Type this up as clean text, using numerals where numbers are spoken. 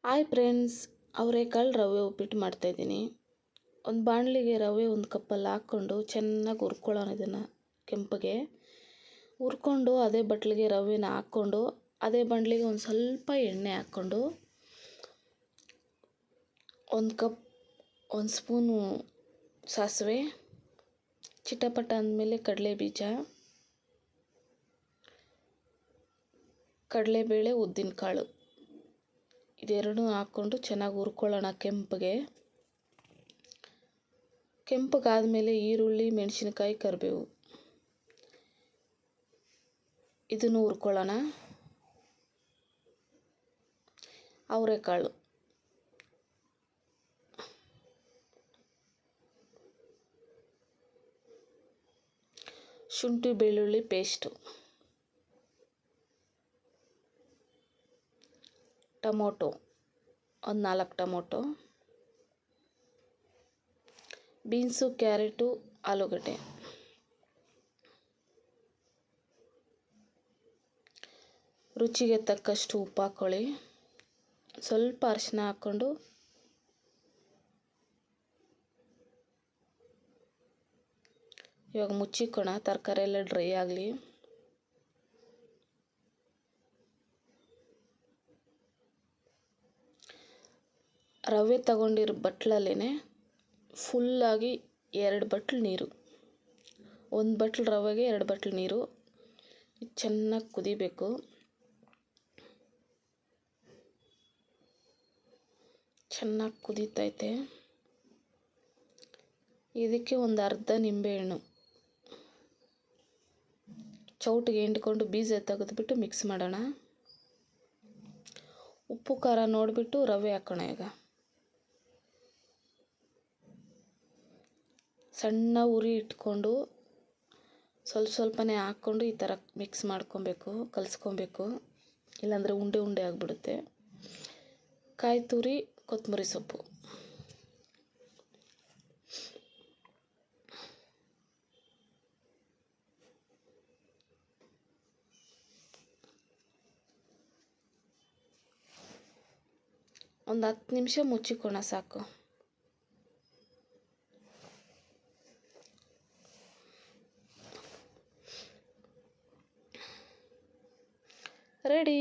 Hi friends, ಅವರೆಕಾಳು ರವೆ ಉಪ್ಪಿಟ್ಟು ಮಾಡ್ತಾಯಿದ್ದೀನಿ. ಒಂದು ಬಾಣಲಿಗೆ ರವೆ ಒಂದು ಕಪ್ಪಲ್ಲಿ ಹಾಕ್ಕೊಂಡು ಚೆನ್ನಾಗಿ ಹುರ್ಕೊಳ್ಳೋಣ. ಇದನ್ನು ಕೆಂಪಗೆ ಹುರ್ಕೊಂಡು ಅದೇ ಬಟ್ಲಿಗೆ ರವೆನ ಹಾಕ್ಕೊಂಡು ಅದೇ ಬಾಣಲಿಗೆ ಒಂದು ಸ್ವಲ್ಪ ಎಣ್ಣೆ ಹಾಕ್ಕೊಂಡು ಒಂದು ಸ್ಪೂನು ಸಾಸಿವೆ, ಚಿಟಪಟ ಅಂದಮೇಲೆ ಕಡಲೆಬೇಳೆ, ಉದ್ದಿನಕಾಳು ಇದೆರಡೂ ಹಾಕ್ಕೊಂಡು ಚೆನ್ನಾಗಿ ಹುರ್ಕೊಳ್ಳೋಣ. ಕೆಂಪಗಾದಮೇಲೆ ಈರುಳ್ಳಿ, ಮೆಣಸಿನಕಾಯಿ, ಕರಿಬೇವು ಇದನ್ನು ಹುರ್ಕೊಳ್ಳೋಣ. ಅವರೆಕಾಳು, ಶುಂಠಿ ಬೆಳ್ಳುಳ್ಳಿ ಪೇಸ್ಟು, ಟೊಮೊಟೊ ಒಂದು 4 ಟೊಮೊಟೊ, ಬೀನ್ಸು, ಕ್ಯಾರೆಟು, ಆಲೂಗಡ್ಡೆ, ರುಚಿಗೆ ತಕ್ಕಷ್ಟು ಉಪ್ಪು ಹಾಕ್ಕೊಳ್ಳಿ. ಸ್ವಲ್ಪ ಅರಿಶಿನ ಹಾಕ್ಕೊಂಡು ಇವಾಗ ಮುಚ್ಚಿಕೋಣ. ತರಕಾರಿ ಎಲ್ಲ ಡ್ರೈ ಆಗಲಿ. ರವೆ ತಗೊಂಡಿರೋ ಬಟ್ಲಲ್ಲೇ ಫುಲ್ಲಾಗಿ 2 ಬಟ್ಲು ನೀರು, 1 ಬಟ್ಲು ರವೆಗೆ 2 ಬಟ್ಲು ನೀರು ಚೆನ್ನಾಗಿ ಕುದಿಬೇಕು. ಚೆನ್ನಾಗಿ ಕುದೀತೈತೆ. ಇದಕ್ಕೆ ಒಂದು ಅರ್ಧ ನಿಂಬೆಹಣ್ಣು ಚೌಟಿಗೆ ಹಿಂಡ್ಕೊಂಡು ಬೀಜ ತೆಗೆದುಬಿಟ್ಟು ಮಿಕ್ಸ್ ಮಾಡೋಣ. ಉಪ್ಪು ಖಾರ ನೋಡಿಬಿಟ್ಟು ರವೆ ಹಾಕೋಣ. ಈಗ ಸಣ್ಣ ಉರಿ ಇಟ್ಕೊಂಡು ಸ್ವಲ್ಪನೇ ಹಾಕ್ಕೊಂಡು ಈ ಥರ ಮಿಕ್ಸ್ ಮಾಡ್ಕೊಬೇಕು, ಕಲಿಸ್ಕೊಬೇಕು. ಇಲ್ಲಾಂದರೆ ಉಂಡೆ ಉಂಡೆ ಆಗಿಬಿಡುತ್ತೆ. ಕಾಯಿ ತುರಿ, ಕೊತ್ತಂಬರಿ ಸೊಪ್ಪು, ಒಂದು 10 ನಿಮಿಷ ಮುಚ್ಚಿಕೋಣ ಸಾಕು. ರೆಡಿ.